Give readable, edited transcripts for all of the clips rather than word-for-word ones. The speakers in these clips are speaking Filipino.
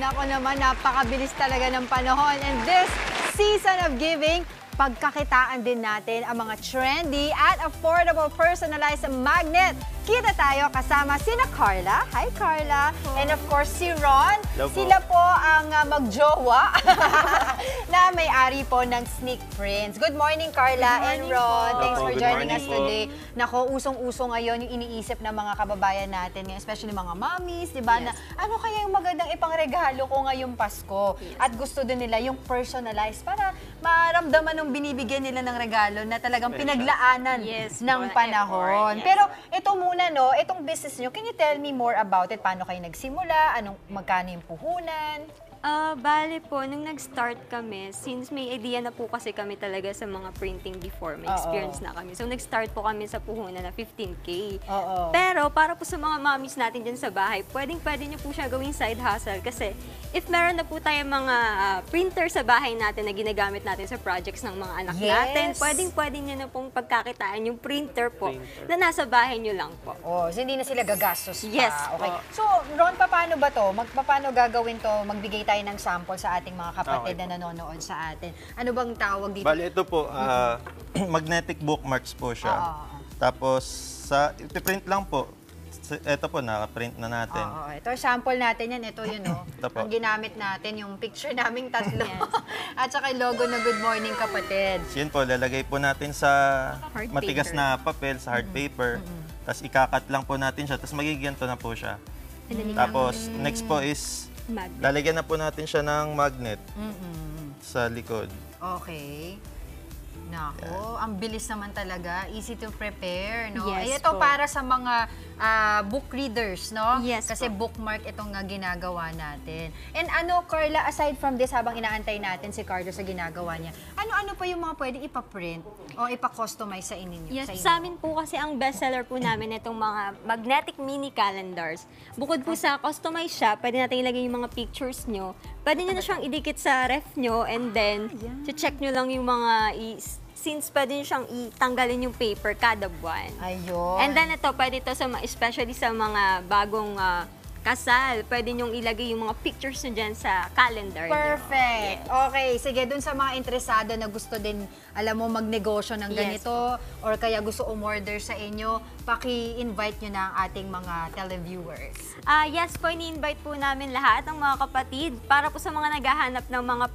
Nako naman, napakabilis talaga ng panahon. And this season of giving, pagkakitaan din natin ang mga trendy at affordable personalized magnet. Kita tayo kasama sina Carla. Hi, Carla. And of course, si Ron. Hello po. Sila po ang magjowa na may-ari po ng Sneak Prints. Good morning, Carla and Ron. Po. Thanks for Good joining morning us po. today. Nako, usong-uso ngayon yung iniisip ng mga kababayan natin, especially mga mommies, di ba? Yes. Na ano kaya yung magandang ipangregalo ko ngayong Pasko? Yes. At gusto din nila yung personalized para maramdaman ng binibigyan nila ng regalo na talagang pinaglaanan Yes, ng po, panahon. effort, yes. Pero ito muna, no, itong business nyo, can you tell me more about it? Paano kayo nagsimula? Magkano yung puhunan? Bale po, nung nag-start kami, since may idea na po kasi kami talaga sa mga printing before, may experience na kami. So, nag-start po kami sa puhunan na 15K. Oo. Pero, para po sa mga mommies natin dyan sa bahay, pwede nyo po siya gawing side hustle. Kasi, if meron na po tayong mga printer sa bahay natin na ginagamit natin sa projects ng mga anak natin, Yes. pwede nyo na pong pagkakitaan yung printer po na nasa bahay nyo lang po. Oh, so hindi na sila gagastos pa. Yes, Okay. po. So, Ron, paano ba to? Paano gagawin to? Magbigay tayo ng sample sa ating mga kapatid Okay na nanonood sa atin. Ano bang tawag dito? Bali, ito po, magnetic bookmarks po siya. Tapos, ipiprint lang po. Ito po, nakaprint na natin. Oo, ito sample natin yan. Ito yun, oh. Ito po. Ang ginamit natin, yung picture naming tatlo. At saka yung logo na Good Morning Kapatid. So, yun po, lalagay po natin sa Hard matigas paper. na papel, sa hard paper. Tapos, ikakat lang po natin siya. Tapos, magiganto na po siya. And then, Tapos, next po is, magnet. lalagyan na po natin siya ng magnet sa likod. Okay. Nako, ang bilis naman talaga. Easy to prepare, no? Yes Ay, ito po. para sa mga book readers, no? Yes Kasi po. bookmark itong ginagawa natin. And ano, Carla, aside from this, habang inaantay natin si Carlo sa ginagawa niya, ano-ano pa yung mga pwede ipaprint o ipa-customize sa inyo? Yes, inyo? sa amin po kasi ang bestseller po namin itong mga magnetic mini calendars. Bukod po sa customize siya, pwede natin ilagay yung mga pictures nyo. Pwede nyo na siyang idikit sa ref nyo and then check nyo lang yung mga since pwede nyo siyang itanggalin yung paper kada buwan. Ayun. And then ito, pwede ito sa, especially sa mga bagong kasal, pwede nyong ilagay yung mga pictures nyo dyan sa calendar nyo. Perfect. Okay, sige, dun sa mga interesado na gusto din, alam mo, magnegosyo ng Yes ganito or kaya gusto umorder sa inyo, paki-invite nyo na ang ating mga televiewers. Yes po, ini-invite po namin lahat ng mga kapatid para po sa mga naghahanap ng mga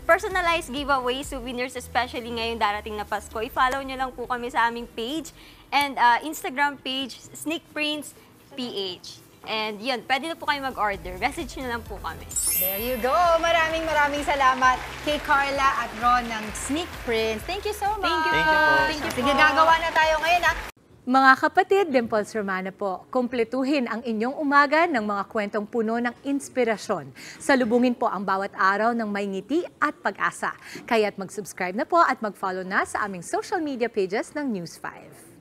personalized giveaway souvenirs, especially ngayong darating na Pasko. I-follow nyo lang po kami sa aming page and Instagram page, Sneak Prints PH. And yun, pwede na po kayo mag-order. Message nyo lang po kami. There you go. Maraming salamat kay Carla at Ron ng Sneak Prints. Thank you so much. Thank you Thank you po. Thank you po. Sige, gagawa na tayo ngayon, ha? Mga kapatid, Dimples Romana po, kumpletuhin ang inyong umaga ng mga kwentong puno ng inspirasyon. Salubungin po ang bawat araw ng may ngiti at pag-asa. Kaya't mag-subscribe na po at mag-follow na sa aming social media pages ng News 5.